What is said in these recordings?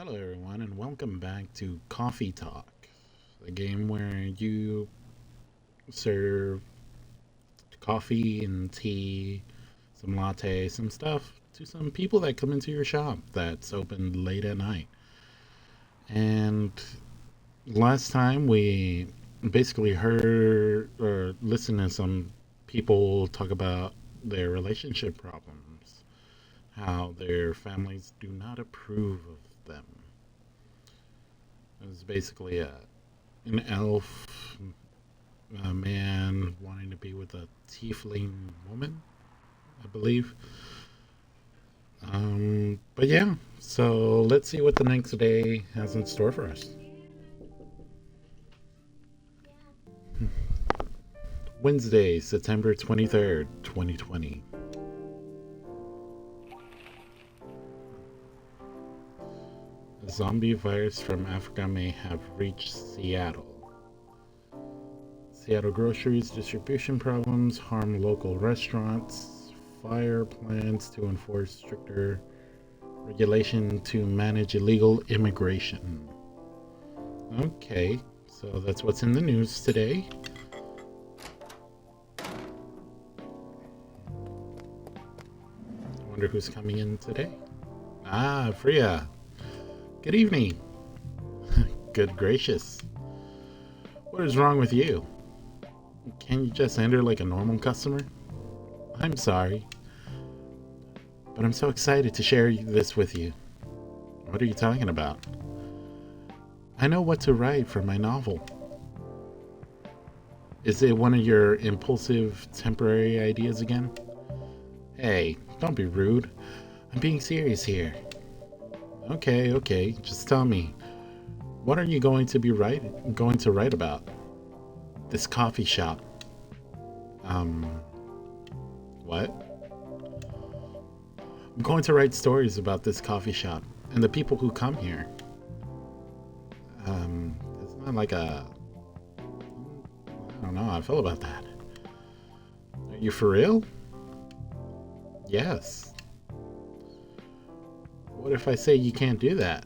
Hello, everyone, and welcome back to Coffee Talk, the game where you serve coffee and tea, some latte, some stuff to some people that come into your shop that's open late at night. And last time we basically heard or listened to some people talk about their relationship problems, how their families do not approve of them. It was basically an elf, a man wanting to be with a tiefling woman, I believe. But yeah, so let's see what the next day has in store for us. Wednesday, September 23rd, 2020. A zombie virus from Africa may have reached Seattle. Seattle groceries distribution problems harm local restaurants. Fire plans to enforce stricter regulation to manage illegal immigration. Okay, so that's what's in the news today. I wonder who's coming in today. Ah, Freya. Good evening. Good gracious. What is wrong with you? Can't you just enter like a normal customer? I'm sorry, but I'm so excited to share this with you. What are you talking about? I know what to write for my novel. Is it one of your impulsive temporary ideas again? Hey, don't be rude. I'm being serious here. Okay, just tell me. What are you going to write about? This coffee shop. What? I'm going to write stories about this coffee shop and the people who come here. It's not like I don't know how I feel about that. Are you for real? Yes. What if I say you can't do that?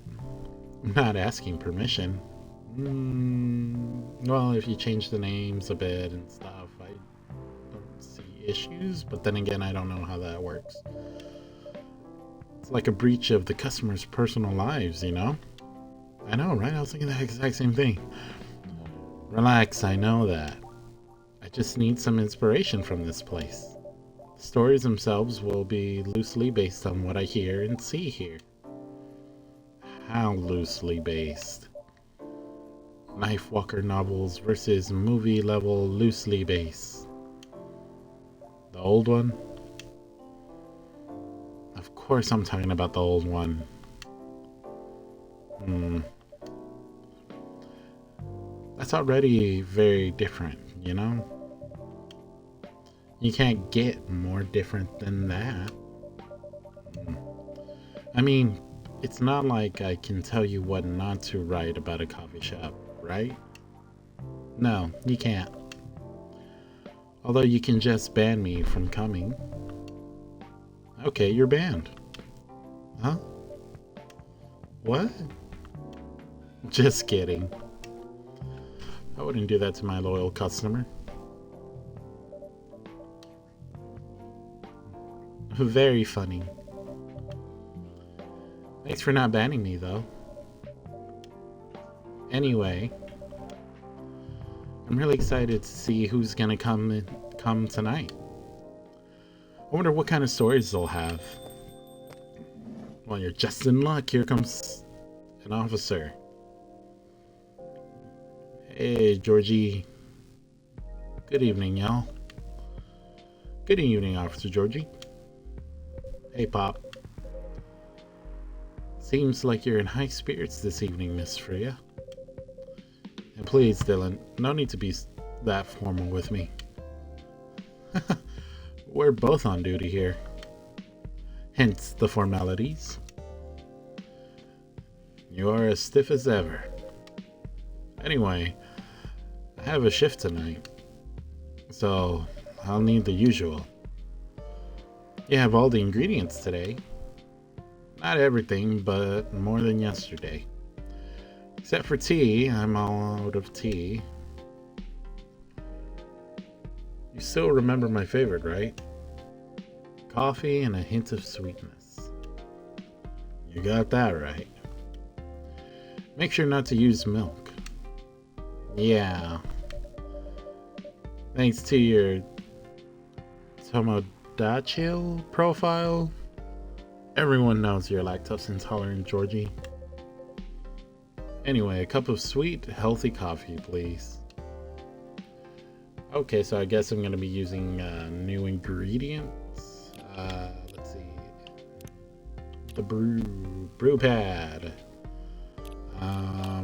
I'm not asking permission. Well, if you change the names a bit and stuff, I don't see issues, but then again, I don't know how that works. It's like a breach of the customer's personal lives, you know? I know, right? I was thinking the exact same thing. Relax, I know that. I just need some inspiration from this place. The stories themselves will be loosely based on what I hear and see here. How loosely based? Knife Walker novels versus movie level loosely based. The old one? Of course I'm talking about the old one. That's already very different, you know? You can't get more different than that. I mean, it's not like I can tell you what not to write about a coffee shop, right? No, you can't. Although you can just ban me from coming. Okay, you're banned. Huh? What? Just kidding. I wouldn't do that to my loyal customer. Very funny. Thanks for not banning me, though. Anyway, I'm really excited to see who's gonna come tonight. I wonder what kind of stories they'll have. Well, you're just in luck. Here comes an officer. Hey, Georgie. Good evening, y'all. Good evening, Officer Georgie. Hey, Pop. Seems like you're in high spirits this evening, Miss Freya. And please, Dylan, no need to be that formal with me. We're both on duty here. Hence the formalities. You are as stiff as ever. Anyway, I have a shift tonight, so I'll need the usual. You have all the ingredients today. Not everything, but more than yesterday. Except for tea, I'm all out of tea. You still remember my favorite, right? Coffee and a hint of sweetness. You got that right. Make sure not to use milk. Yeah. Thanks to your Tomodachi profile, everyone knows you're lactose intolerant, Georgie. Anyway, a cup of sweet, healthy coffee, please. Okay, so I guess I'm gonna be using new ingredients. Let's see. The brew pad. A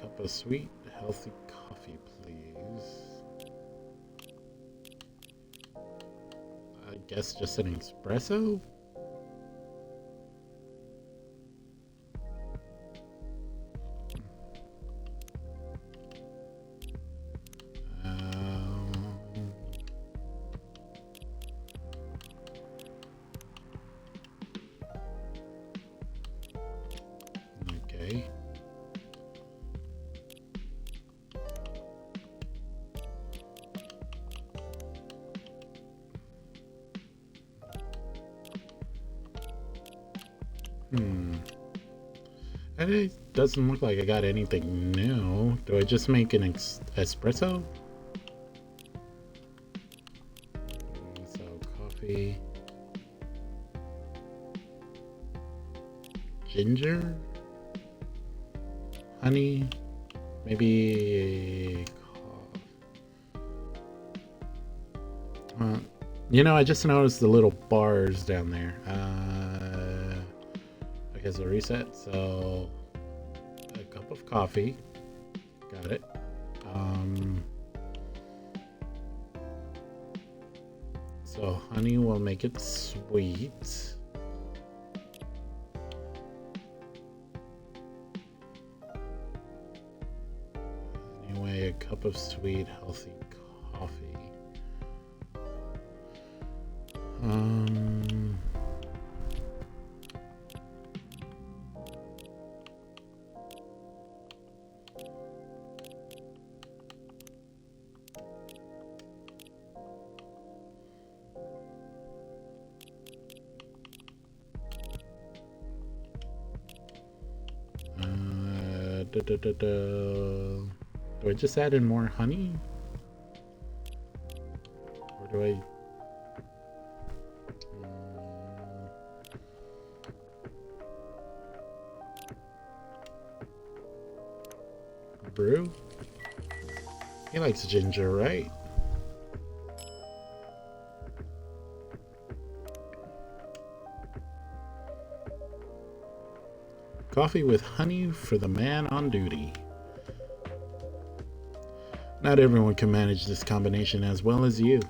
cup of sweet, healthy coffee, please. I guess just an espresso? Okay. And it doesn't look like I got anything new. Do I just make an espresso? So coffee, ginger, honey, maybe you know, I just noticed the little bars down there. I guess a reset. So a cup of coffee, got it. So honey will make it sweet. Anyway, a cup of sweet, healthy coffee. Do I just add in more honey? Or do I... Brew? He likes ginger, right? Coffee with honey for the man on duty. Not everyone can manage this combination as well as you.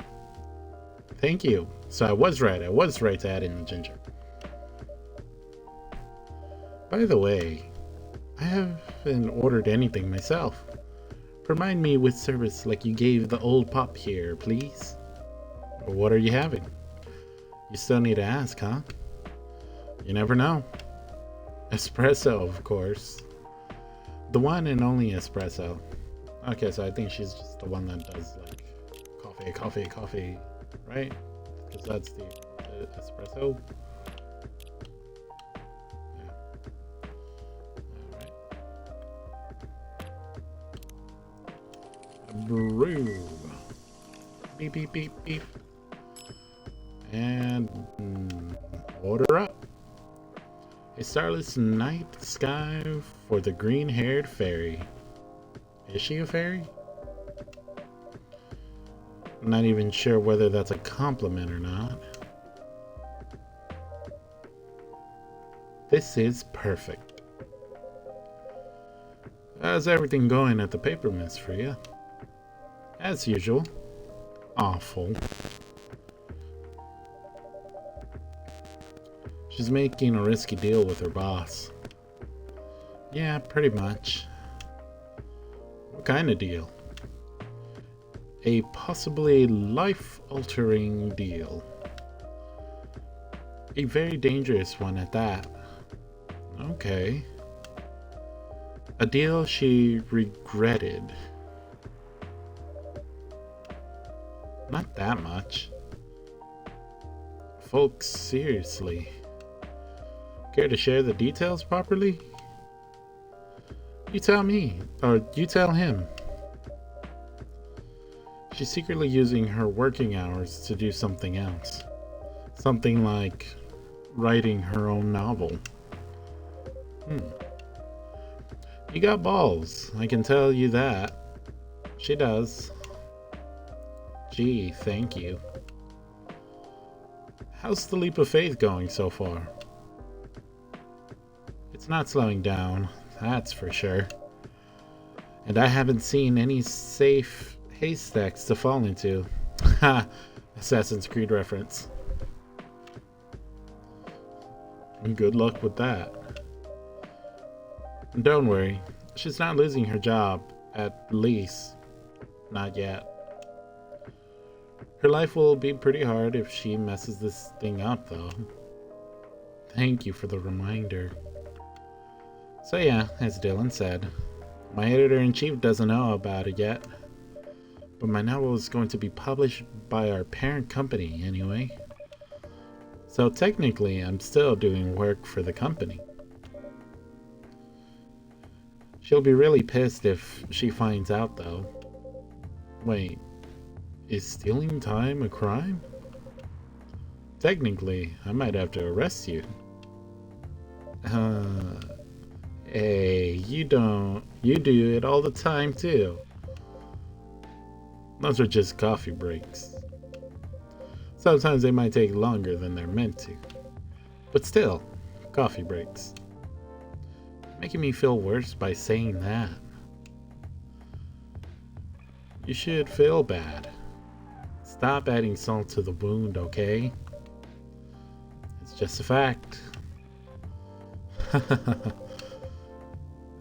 Thank you. So I was right to add in the ginger. By the way, I haven't ordered anything myself. Remind me with service like you gave the old pop here, please. What are you having? You still need to ask, huh? You never know. Espresso, of course. The one and only espresso. Okay, so I think she's just the one that does like coffee, right? Because that's the espresso. Yeah. Alright. Brew. Beep, beep, beep, beep. And order up. A starless night sky for the green-haired fairy. Is she a fairy? I'm not even sure whether that's a compliment or not. This is perfect. How's everything going at the paper miss, Freya? As usual. Awful. She's making a risky deal with her boss. Yeah, pretty much. What kind of deal? A possibly life-altering deal. A very dangerous one at that. Okay. A deal she regretted. Not that much. Folks, seriously. Care to share the details properly? You tell me, or you tell him. She's secretly using her working hours to do something else. Something like writing her own novel. You got balls, I can tell you that. She does. Gee, thank you. How's the leap of faith going so far? It's not slowing down, that's for sure. And I haven't seen any safe haystacks to fall into. Ha! Assassin's Creed reference. Good luck with that. And don't worry, she's not losing her job, at least. Not yet. Her life will be pretty hard if she messes this thing up, though. Thank you for the reminder. So yeah, as Dylan said, my editor-in-chief doesn't know about it yet. But my novel is going to be published by our parent company anyway. So technically, I'm still doing work for the company. She'll be really pissed if she finds out, though. Wait, is stealing time a crime? Technically, I might have to arrest you. Hey, you don't. You do it all the time, too. Those are just coffee breaks. Sometimes they might take longer than they're meant to. But still, coffee breaks. Making me feel worse by saying that. You should feel bad. Stop adding salt to the wound, okay? It's just a fact. I'm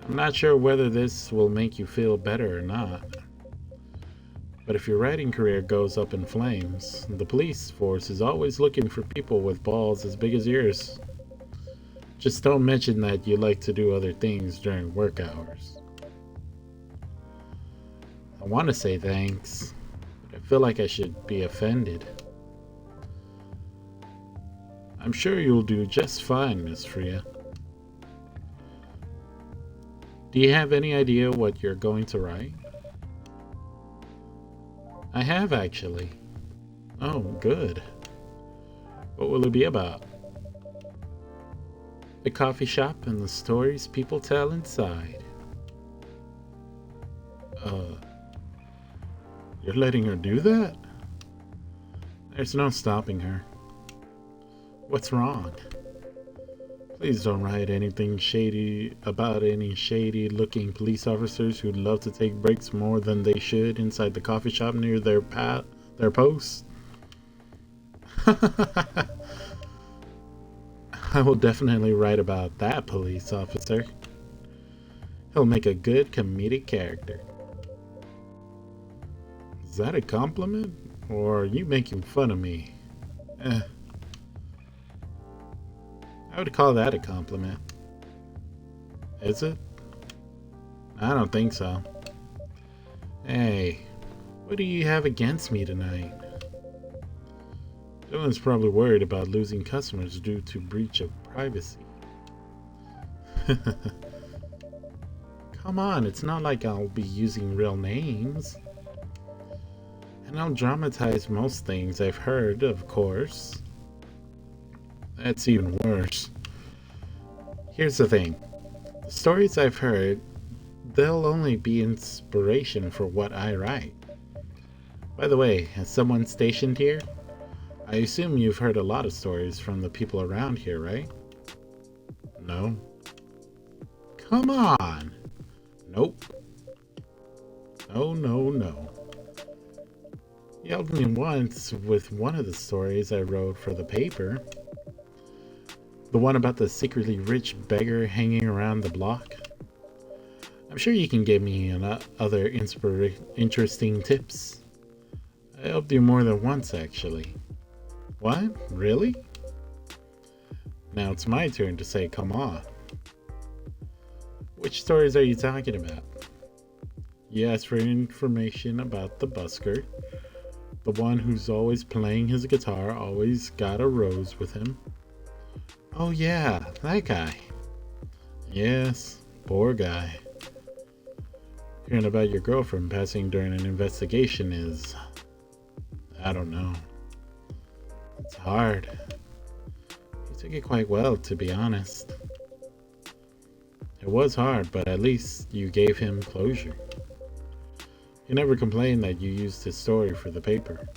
not sure whether this will make you feel better or not. But if your writing career goes up in flames, the police force is always looking for people with balls as big as yours. Just don't mention that you like to do other things during work hours. I want to say thanks, but I feel like I should be offended. I'm sure you'll do just fine, Miss Freya. Do you have any idea what you're going to write? I have, actually. Oh, good. What will it be about? The coffee shop and the stories people tell inside. You're letting her do that? There's no stopping her. What's wrong? Please don't write anything shady about any shady-looking police officers who love to take breaks more than they should inside the coffee shop near their post. I will definitely write about that police officer. He'll make a good comedic character. Is that a compliment? Or are you making fun of me? I would call that a compliment. Is it? I don't think so. Hey, what do you have against me tonight? Dylan's probably worried about losing customers due to breach of privacy. Come on, it's not like I'll be using real names. And I'll dramatize most things I've heard, of course. That's even worse. Here's the thing. The stories I've heard, they'll only be inspiration for what I write. By the way, as someone stationed here, I assume you've heard a lot of stories from the people around here, right? No? Come on! Nope. No, no, no. You helped me once with one of the stories I wrote for the paper. The one about the secretly rich beggar hanging around the block. I'm sure you can give me other interesting tips. I helped you more than once, actually. What? Really? Now it's my turn to say come on. Which stories are you talking about? You asked for information about the busker. The one who's always playing his guitar, always got a rose with him. Oh yeah, that guy. Yes, poor guy. Hearing about your girlfriend passing during an investigation is... I don't know. It's hard. He took it quite well, to be honest. It was hard, but at least you gave him closure. He never complained that you used his story for the paper.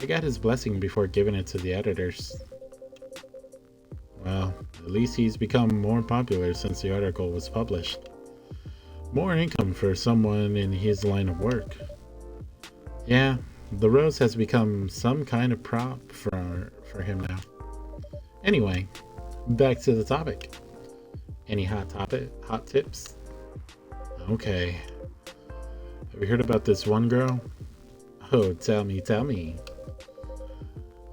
I got his blessing before giving it to the editors. Well, at least he's become more popular since the article was published. More income for someone in his line of work. Yeah, the rose has become some kind of prop for him now. Anyway, back to the topic. Any hot tips? Okay. Have you heard about this one girl? Oh, tell me.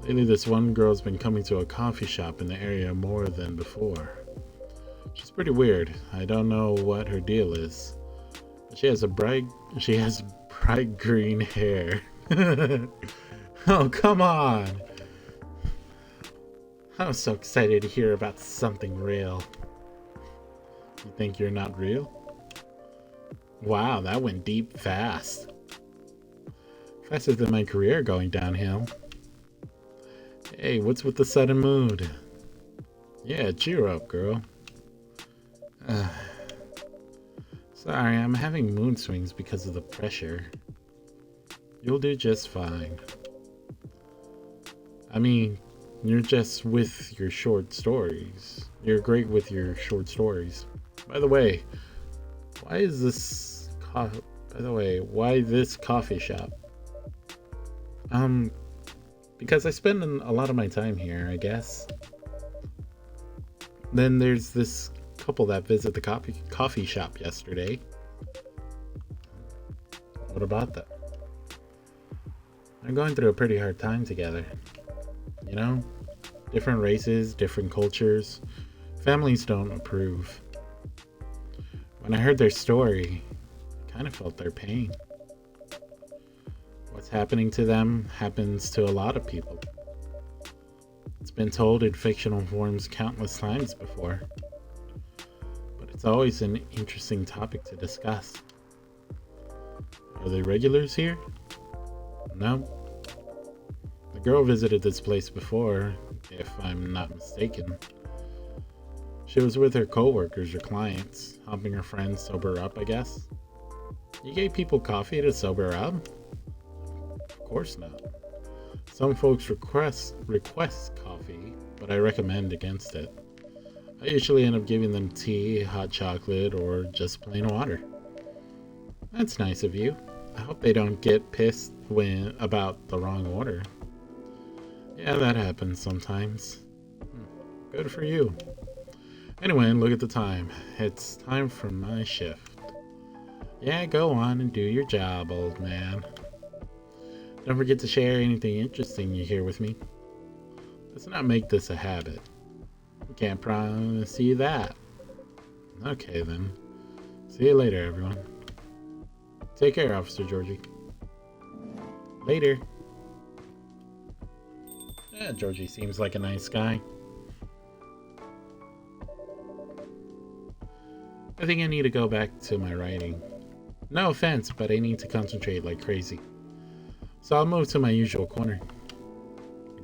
Lately, this one girl's been coming to a coffee shop in the area more than before. She's pretty weird. I don't know what her deal is. But she has bright green hair. Oh, come on! I'm so excited to hear about something real. You think you're not real? Wow, that went deep fast. Faster than my career going downhill. Hey, what's with the sudden mood? Yeah, cheer up, girl. Sorry, I'm having mood swings because of the pressure. You'll do just fine. I mean, you're just with your short stories. You're great with your short stories. By the way, why this coffee shop? Because I spend a lot of my time here, I guess. Then there's this couple that visit the coffee shop yesterday. What about that? They're going through a pretty hard time together. You know? Different races, different cultures. Families don't approve. When I heard their story, I kind of felt their pain. What's happening to them happens to a lot of people. It's been told in fictional forms countless times before. But it's always an interesting topic to discuss. Are they regulars here? No. The girl visited this place before, if I'm not mistaken. She was with her coworkers or clients, helping her friends sober up, I guess. You gave people coffee to sober up? Of course not. Some folks request coffee, but I recommend against it. I usually end up giving them tea, hot chocolate, or just plain water. That's nice of you. I hope they don't get pissed about the wrong order. Yeah, that happens sometimes. Good for you. Anyway, look at the time. It's time for my shift. Yeah, go on and do your job, old man. Don't forget to share anything interesting you hear with me. Let's not make this a habit. I can't promise you that. Okay then. See you later, everyone. Take care, Officer Georgie. Later. Yeah, Georgie seems like a nice guy. I think I need to go back to my writing. No offense, but I need to concentrate like crazy. So I'll move to my usual corner.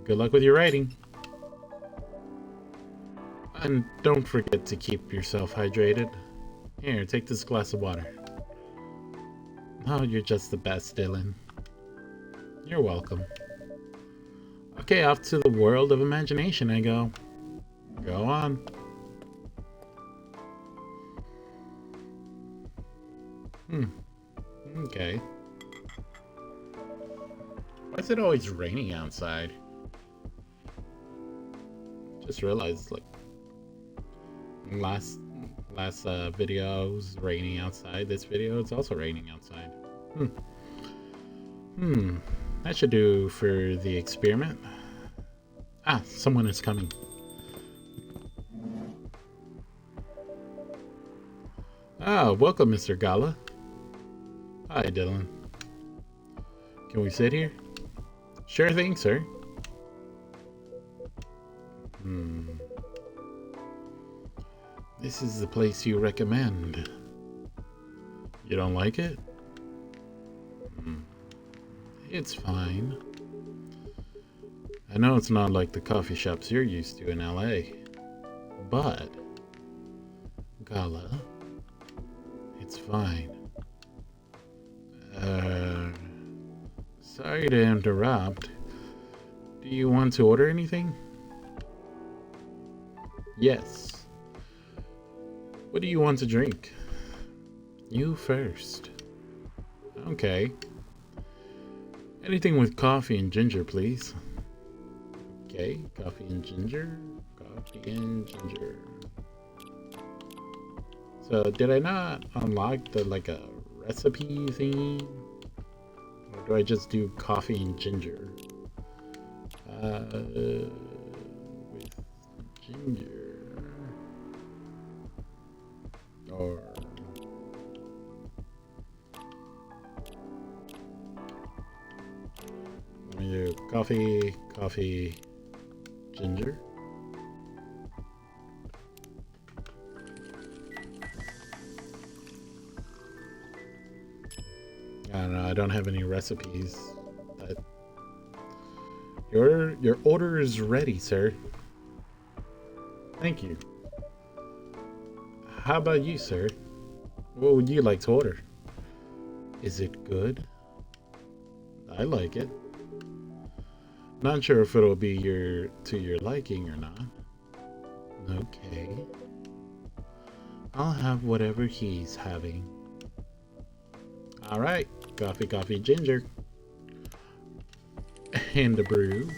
Good luck with your writing. And don't forget to keep yourself hydrated. Here, take this glass of water. Oh, you're just the best, Dylan. You're welcome. Okay, off to the world of imagination I go. Go on. Okay. Why is it always raining outside? Just realized, like, last video was raining outside. This video, it's also raining outside. That should do for the experiment. Ah, someone is coming. Ah, welcome, Mr. Gala. Hi, Dylan. Can we sit here? Sure thing, sir. This is the place you recommend. You don't like it? It's fine. I know it's not like the coffee shops you're used to in LA, but Gala, it's fine. Sorry to interrupt. Do you want to order anything? Yes. What do you want to drink? You first. Okay. Anything with coffee and ginger, please. Okay, coffee and ginger. Coffee and ginger. So, did I not unlock the, like, a recipe thingy? Or do I just do coffee and ginger? With ginger. Or... let me do coffee, ginger. I don't know, I don't have any recipes. But your order is ready, sir. Thank you. How about you, sir? What would you like to order? Is it good? I like it. Not sure if it'll be to your liking or not. Okay. I'll have whatever he's having. Alright, coffee, ginger. And a brew.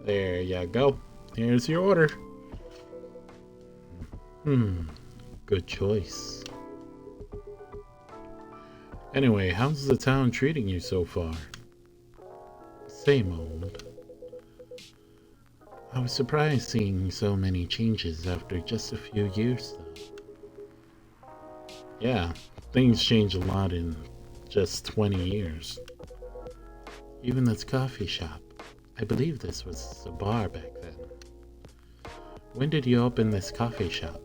There you go. Here's your order. Good choice. Anyway, how's the town treating you so far? Same old. I was surprised seeing so many changes after just a few years, though. Yeah, things change a lot in just 20 years. Even this coffee shop. I believe this was a bar back then. When did you open this coffee shop?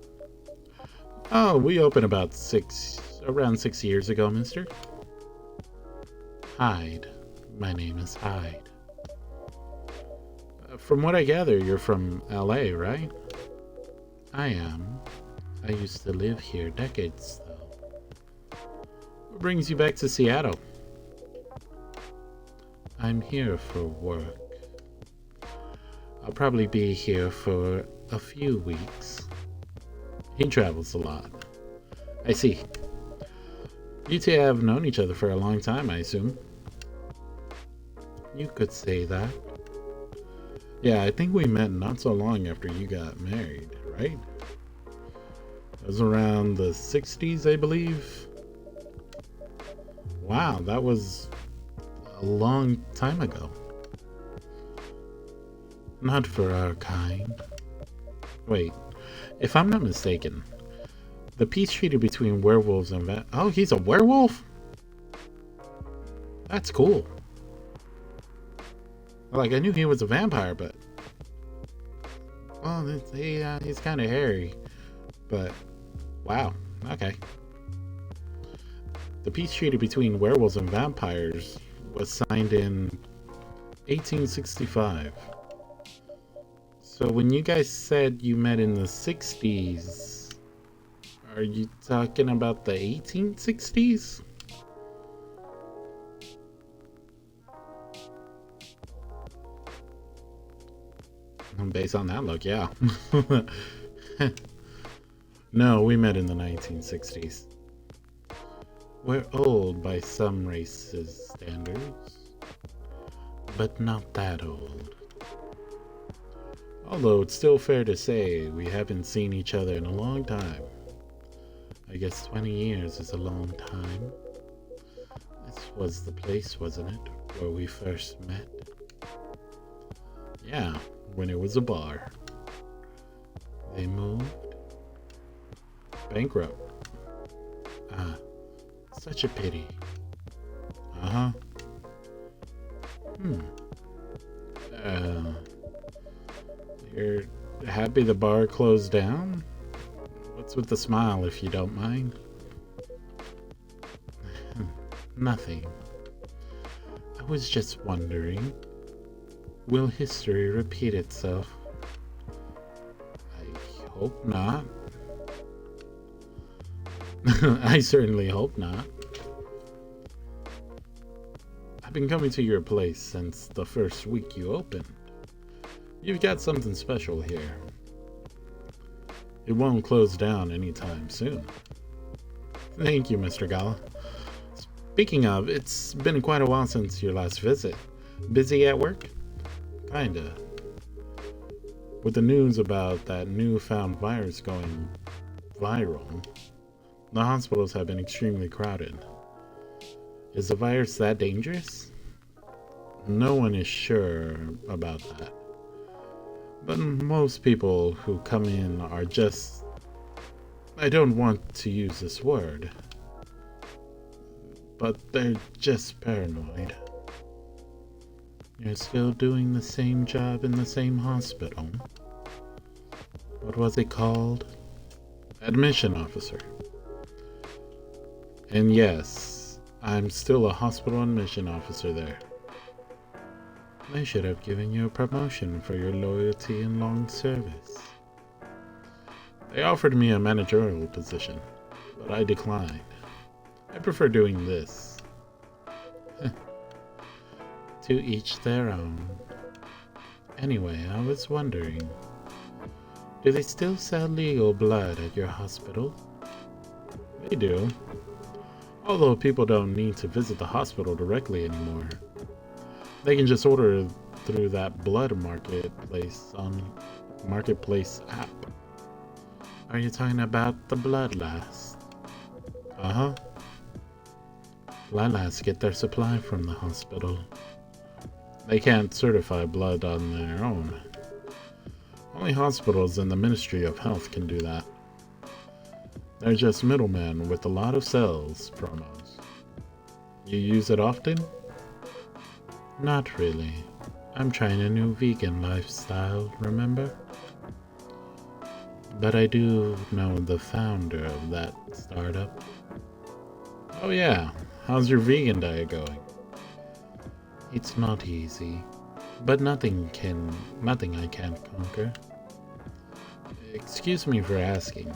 Oh, we opened around 6 years ago, mister. Hyde. My name is Hyde. From what I gather, you're from LA, right? I am. I used to live here decades, though. What brings you back to Seattle? I'm here for work. I'll probably be here for a few weeks. He travels a lot. I see. You two have known each other for a long time, I assume. You could say that. Yeah, I think we met not so long after you got married, right? It was around the 60s, I believe. Wow, that was a long time ago. Not for our kind. Wait, if I'm not mistaken, the peace treaty between werewolves and oh, he's a werewolf? That's cool. Like, I knew he was a vampire, but... well, he's kind of hairy. But, wow, okay. The peace treaty between werewolves and vampires was signed in 1865. So when you guys said you met in the 60s, are you talking about the 1860s? Based on that look, yeah. No, we met in the 1960s. We're old by some races' standards, but not that old. Although it's still fair to say we haven't seen each other in a long time. I guess 20 years is a long time. This was the place, wasn't it, where we first met? Yeah, when it was a bar. They moved. Bankrupt. Ah, such a pity. Uh-huh. Hmm. You're happy the bar closed down? What's with the smile, if you don't mind? Nothing. I was just wondering, will history repeat itself? I hope not. I certainly hope not. I've been coming to your place since the first week you opened. You've got something special here. It won't close down anytime soon. Thank you, Mr. Gala. Speaking of, it's been quite a while since your last visit. Busy at work? Kinda. With the news about that newfound virus going viral, the hospitals have been extremely crowded. Is the virus that dangerous? No one is sure about that. But most people who come in are just... I don't want to use this word, but they're just paranoid. You're still doing the same job in the same hospital. What was it called? Admission officer. And yes, I'm still a hospital admission officer there. They should have given you a promotion for your loyalty and long service. They offered me a managerial position, but I declined. I prefer doing this. To each their own. Anyway, I was wondering, do they still sell legal blood at your hospital? They do. Although people don't need to visit the hospital directly anymore. They can just order through that blood marketplace on Marketplace app. Are you talking about the Bloodlust? Uh-huh. Bloodlasts get their supply from the hospital. They can't certify blood on their own. Only hospitals and the Ministry of Health can do that. They're just middlemen with a lot of sales promos. You use it often? Not really. I'm trying a new vegan lifestyle, remember? But I do know the founder of that startup. Oh yeah, how's your vegan diet going? It's not easy, but nothing I can't conquer. Excuse me for asking,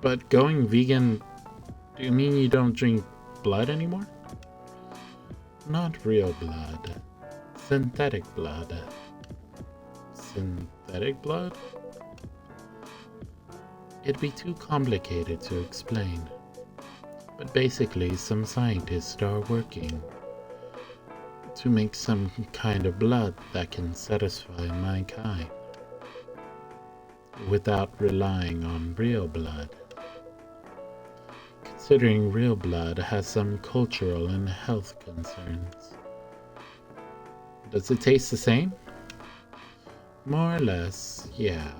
but going vegan, do you mean you don't drink blood anymore? Not real blood. Synthetic blood. Synthetic blood? It'd be too complicated to explain. But basically, some scientists are working to make some kind of blood that can satisfy mankind without relying on real blood. Considering real blood has some cultural and health concerns. Does it taste the same? More or less, yeah.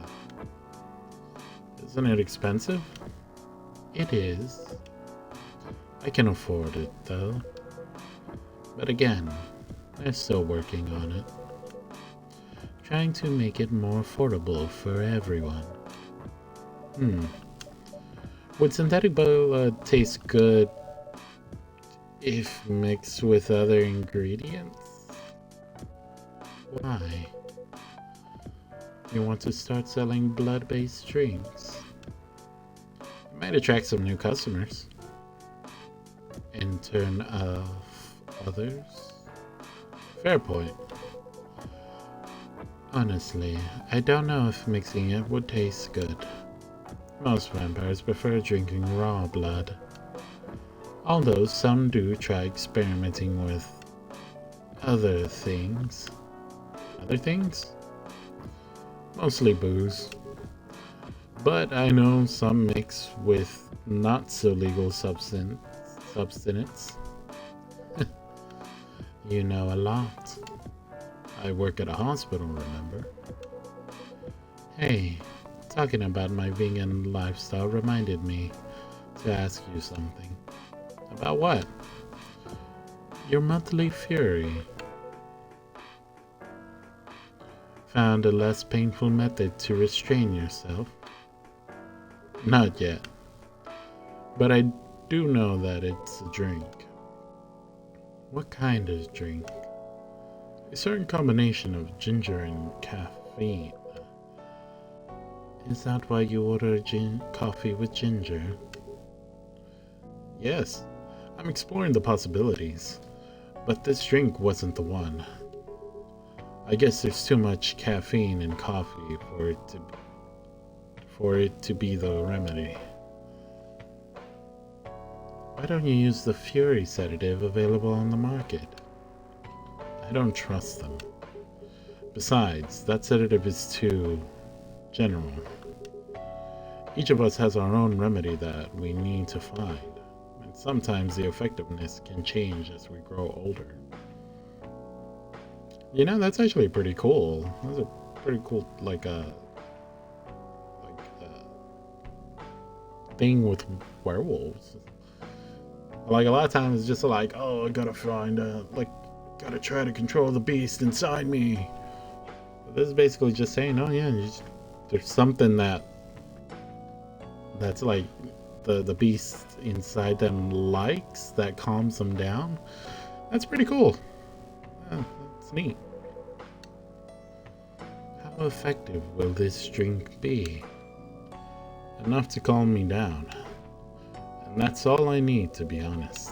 Isn't it expensive? It is. I can afford it, though. But again, they're still working on it. Trying to make it more affordable for everyone. Would synthetic blood taste good if mixed with other ingredients? Why? You want to start selling blood-based drinks? It might attract some new customers. In turn of others? Fair point. Honestly, I don't know if mixing it would taste good. Most vampires prefer drinking raw blood. Although some do try experimenting with other things. Other things? Mostly booze. But I know some mix with not so legal substance. You know a lot. I work at a hospital, remember? Hey, talking about my vegan lifestyle reminded me to ask you something. About what? Your monthly fury. Found a less painful method to restrain yourself? Not yet. But I do know that it's a drink. What kind of drink? A certain combination of ginger and caffeine. Is that why you order coffee with ginger? Yes, I'm exploring the possibilities, but this drink wasn't the one. I guess there's too much caffeine in coffee for it to be the remedy. Why don't you use the Fury sedative available on the market? I don't trust them. Besides, that sedative is too general. Each of us has our own remedy that we need to find, and sometimes the effectiveness can change as we grow older. You know, that's actually pretty cool. That's a pretty cool, thing with werewolves. Like, a lot of times it's just like, oh, I gotta gotta try to control the beast inside me. But this is basically just saying, oh yeah, there's something that's like the beast inside them likes, that calms them down. That's pretty cool. Yeah, that's neat. How effective will this drink be? Enough to calm me down. And that's all I need, to be honest.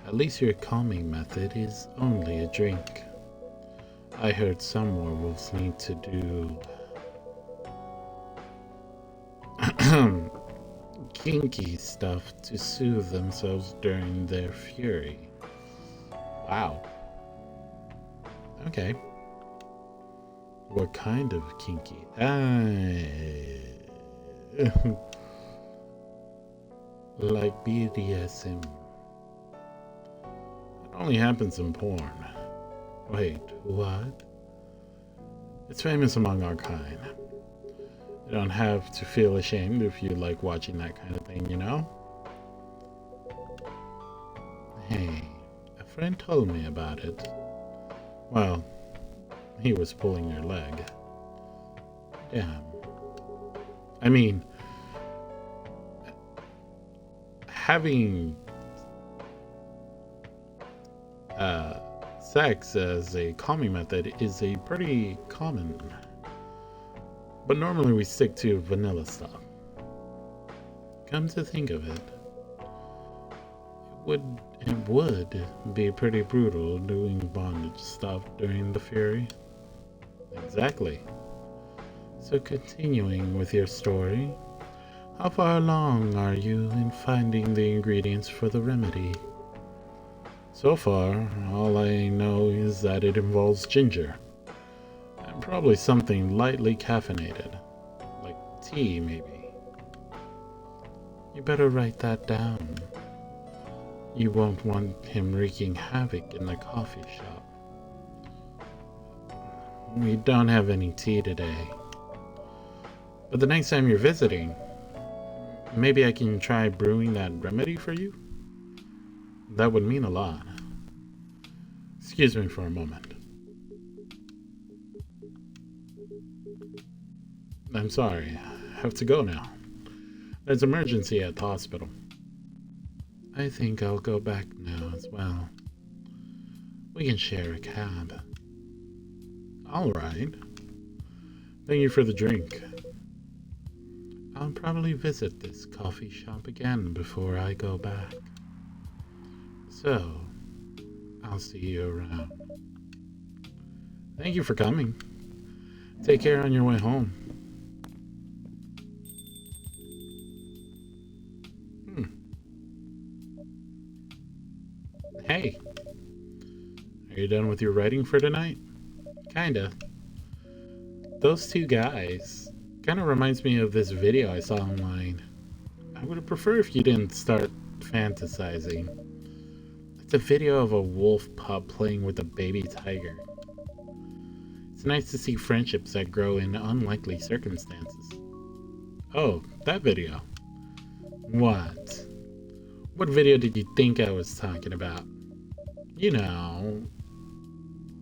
At least your calming method is only a drink. I heard some werewolves need to do kinky stuff to soothe themselves during their fury. Wow. Okay. What kind of kinky? Like BDSM. It only happens in porn. Wait, what? It's famous among our kind. You don't have to feel ashamed if you like watching that kind of thing, you know? Hey, a friend told me about it. Well, he was pulling your leg. Damn. I mean, having sex as a calming method is a pretty common, but normally we stick to vanilla stuff. Come to think of it, it would be pretty brutal doing bondage stuff during the fury. Exactly. So continuing with your story, how far along are you in finding the ingredients for the remedy? So far, all I know is that it involves ginger, and probably something lightly caffeinated, like tea maybe. You better write that down. You won't want him wreaking havoc in the coffee shop. We don't have any tea today. But the next time you're visiting, maybe I can try brewing that remedy for you? That would mean a lot. Excuse me for a moment. I'm sorry, I have to go now. There's an emergency at the hospital. I think I'll go back now as well. We can share a cab. Alright. Thank you for the drink. I'll probably visit this coffee shop again before I go back. So, I'll see you around. Thank you for coming. Take care on your way home. Hey, are you done with your writing for tonight? Kinda. Those two guys kinda reminds me of this video I saw online. I would prefer if you didn't start fantasizing. It's a video of a wolf pup playing with a baby tiger. It's nice to see friendships that grow in unlikely circumstances. Oh, that video. What? What video did you think I was talking about? You know,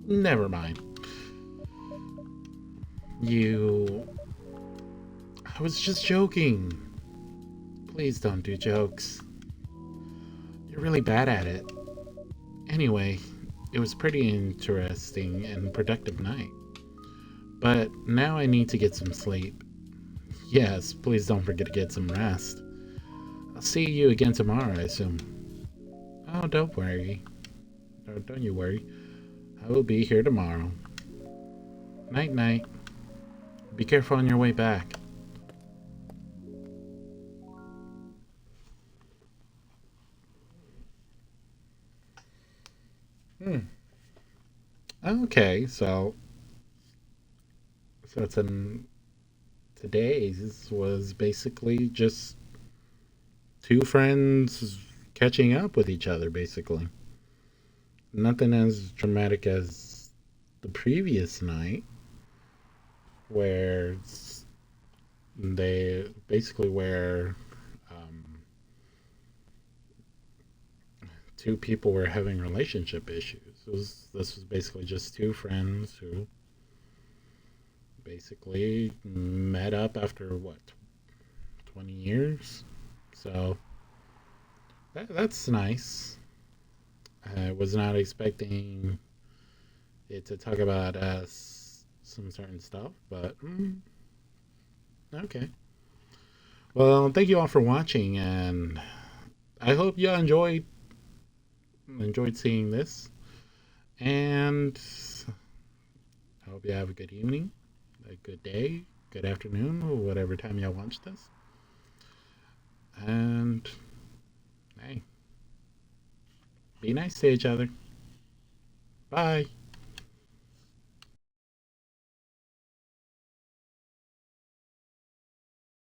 never mind. You. I was just joking. Please don't do jokes. You're really bad at it. Anyway, it was pretty interesting and productive night. But now I need to get some sleep. Yes, please don't forget to get some rest. I'll see you again tomorrow, I assume. Oh, don't worry. Don't you worry. I will be here tomorrow. Night night. Be careful on your way back. Hmm. Okay, so today's was basically just two friends catching up with each other, basically. Nothing as dramatic as the previous night, where they basically where um, two people were having relationship issues. This was basically just two friends who basically met up after what 20 years. So that's nice. I was not expecting it to talk about some certain stuff, but okay. Well, thank you all for watching, and I hope you enjoyed seeing this. And I hope you have a good evening, a good day, good afternoon, or whatever time y'all watch this. And hey, be nice to each other. Bye.